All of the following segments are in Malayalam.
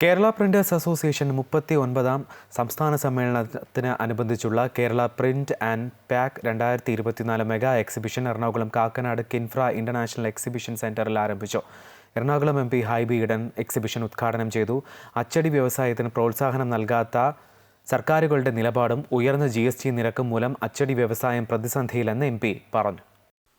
കേരള പ്രിന്റേഴ്സ് അസോസിയേഷൻ 39ാം സംസ്ഥാന സമ്മേളനത്തിന് അനുബന്ധിച്ചുള്ള Kerala print and pack 2024 mega exhibition Ernakulam Kakkanad Kinfra international exhibition സെന്ററിൽ ആരംഭിച്ചു. എറണാകുളം MP ഹൈബി ഈഡൻ എക്സിബിഷൻ ഉദ്ഘാടനം ചെയ്തു. അച്ചടി വ്യവസായത്തിന് പ്രോത്സാഹനം നൽകാത്ത സർക്കാരുകളുടെ നിലപാടും ഉയർന്ന GST നിരക്കും മൂലം അച്ചടി വ്യവസായം പ്രതിസന്ധിയിലെന്ന് MP പറഞ്ഞു.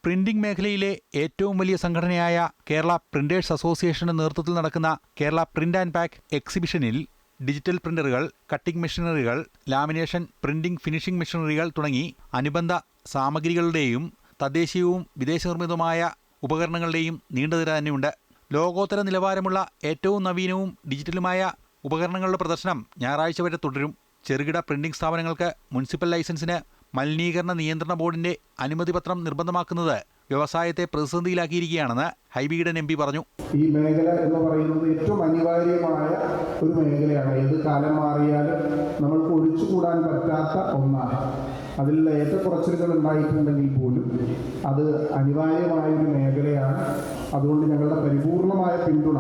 പ്രിന്റിംഗ് മേഖലയിലെ ഏറ്റവും വലിയ സംഘടനയായ കേരള പ്രിന്റേഴ്സ് അസോസിയേഷന്റെ നേതൃത്വത്തിൽ നടക്കുന്ന കേരള പ്രിന്റ് ആൻഡ് പാക്ക് എക്സിബിഷനിൽ ഡിജിറ്റൽ പ്രിന്ററുകൾ, കട്ടിംഗ് മെഷീനറികൾ, ലാമിനേഷൻ, പ്രിന്റിംഗ് ഫിനിഷിംഗ് മെഷീനറികൾ തുടങ്ങി അനുബന്ധ സാമഗ്രികളുടെയും തദ്ദേശീയവും വിദേശ നിർമ്മിതവുമായ ഉപകരണങ്ങളുടെയും നീണ്ടനിര തന്നെയുണ്ട്. ലോകോത്തര നിലവാരമുള്ള ഏറ്റവും നവീനവും ഡിജിറ്റലുമായ ഉപകരണങ്ങളുടെ പ്രദർശനം ഞായറാഴ്ച വരെ തുടരും. ചെറുകിട പ്രിന്റിംഗ് സ്ഥാപനങ്ങൾക്ക് മുനിസിപ്പൽ ലൈസൻസിന് മലിനീകരണ നിയന്ത്രണ ബോർഡിന്റെ അനുമതി പത്രം നിർബന്ധമാക്കുന്നത് വ്യവസായത്തെ പ്രതിസന്ധിയിലാക്കിയിരിക്കുകയാണെന്ന് ഹൈബി ഈഡൻ MP പറഞ്ഞു. ഈ മേഖല എന്ന് പറയുന്നത് ഏറ്റവും അനിവാര്യമായ ഒരു മേഖലയാണ്. ഏത് കാലം മാറിയാലും നമ്മൾക്ക് ഒഴിച്ചുകൂടാൻ പറ്റാത്ത ഒന്നാണ്. അതിൽ ഏറ്റക്കുറച്ചിലുകൾ ഉണ്ടായിട്ടുണ്ടെങ്കിൽ പോലും അത് അനിവാര്യമായ ഒരു മേഖലയാണ്. അതുകൊണ്ട് ഞങ്ങളുടെ പരിപൂർണമായ പിന്തുണ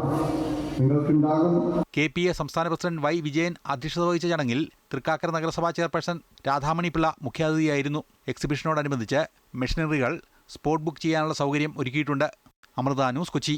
നിങ്ങൾക്കുണ്ടാകും. KPA സംസ്ഥാന പ്രസിഡന്റ് Y വിജയൻ അധ്യക്ഷത വഹിച്ച ചടങ്ങിൽ തൃക്കാക്കര നഗരസഭാ ചെയർപേഴ്സൺ രാധാമണി പിള്ള മുഖ്യാതിഥിയായിരുന്നു. എക്സിബിഷനോടനുബന്ധിച്ച് മെഷീനറികൾ സ്പോട്ട് ബുക്ക് ചെയ്യാനുള്ള സൗകര്യം ഒരുക്കിയിട്ടുണ്ട്. അമൃത ന്യൂസ്, കൊച്ചി.